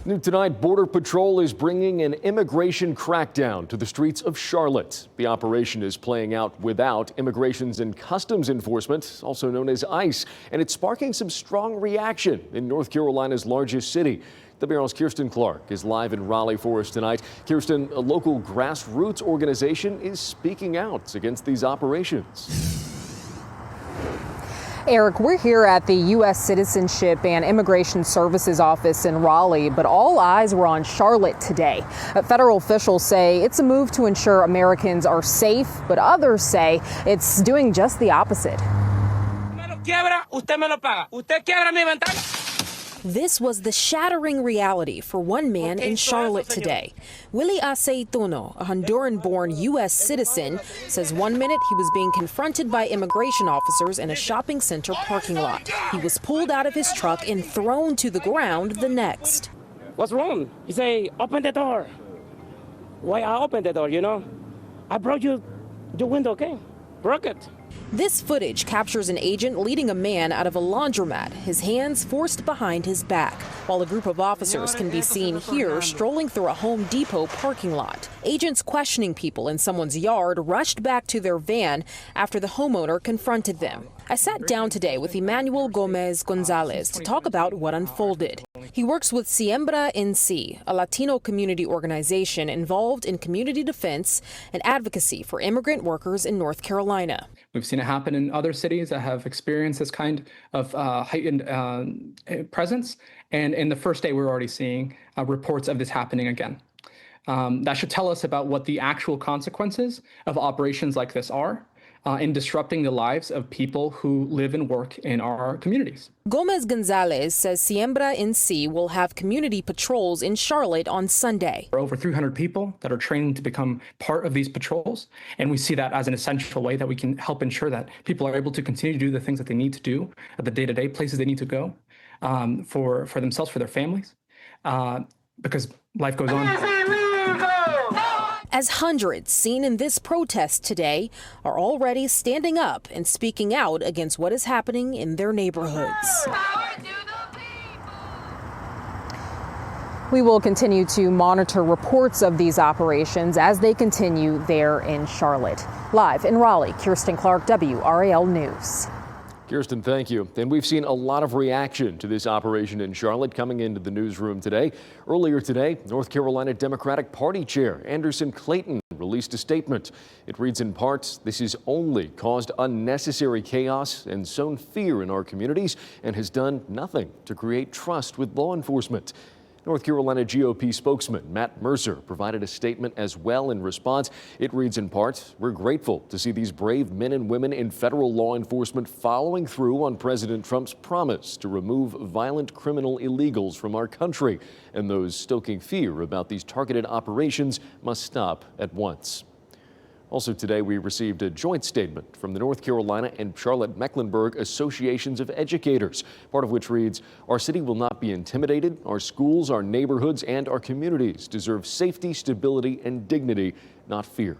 New tonight, Border Patrol is bringing an immigration crackdown to the streets of Charlotte. The operation is playing out without Immigrations and Customs Enforcement, also known as ICE, and it's sparking some strong reaction in North Carolina's largest city. WCNC's Kirsten Clark is live in Raleigh for us tonight. Kirsten, a local grassroots organization is speaking out against these operations. Eric, we're here at the U.S. Citizenship and Immigration Services office in Raleigh, but all eyes were on Charlotte today. Federal officials say it's a move to ensure Americans are safe, but others say it's doing just the opposite. This was the shattering reality for one man in Charlotte today. Willie Aceituno, a Honduran-born U.S. citizen, says one minute he was being confronted by immigration officers in a shopping center parking lot. He was pulled out of his truck and thrown to the ground the next. What's wrong? He say, open the door. Why I open the door, you know? I broke the window, okay? Broke it. This footage captures an agent leading a man out of a laundromat, his hands forced behind his back, while a group of officers can be seen here strolling through a Home Depot parking lot. Agents questioning people in someone's yard rushed back to their van after the homeowner confronted them. I sat down today with Emmanuel Gomez Gonzalez to talk about what unfolded. He works with SiembraNC, a Latino community organization involved in community defense and advocacy for immigrant workers in North Carolina. We've seen it happen in other cities that have experienced this kind of heightened presence. And in the first day, we're already seeing reports of this happening again. That should tell us about what the actual consequences of operations like this are in disrupting the lives of people who live and work in our communities. Gomez Gonzalez says SiembraNC will have community patrols in Charlotte on Sunday. There are over 300 people that are trained to become part of these patrols, and we see that as an essential way that we can help ensure that people are able to continue to do the things that they need to do at the day-to-day places they need to go for themselves, for their families, because life goes on. As hundreds seen in this protest today are already standing up and speaking out against what is happening in their neighborhoods. We will continue to monitor reports of these operations as they continue there in Charlotte. Live in Raleigh, Kirsten Clark, WRAL News. Kirsten, thank you. And we've seen a lot of reaction to this operation in Charlotte coming into the newsroom today. Earlier today, North Carolina Democratic Party Chair Anderson Clayton released a statement. It reads in part, "This has only caused unnecessary chaos and sown fear in our communities and has done nothing to create trust with law enforcement." North Carolina GOP spokesman Matt Mercer provided a statement as well in response. It reads in part, "We're grateful to see these brave men and women in federal law enforcement following through on President Trump's promise to remove violent criminal illegals from our country, and those stoking fear about these targeted operations must stop at once." Also today, we received a joint statement from the North Carolina and Charlotte-Mecklenburg Associations of Educators, part of which reads, "Our city will not be intimidated. Our schools, our neighborhoods, and our communities deserve safety, stability, and dignity, not fear."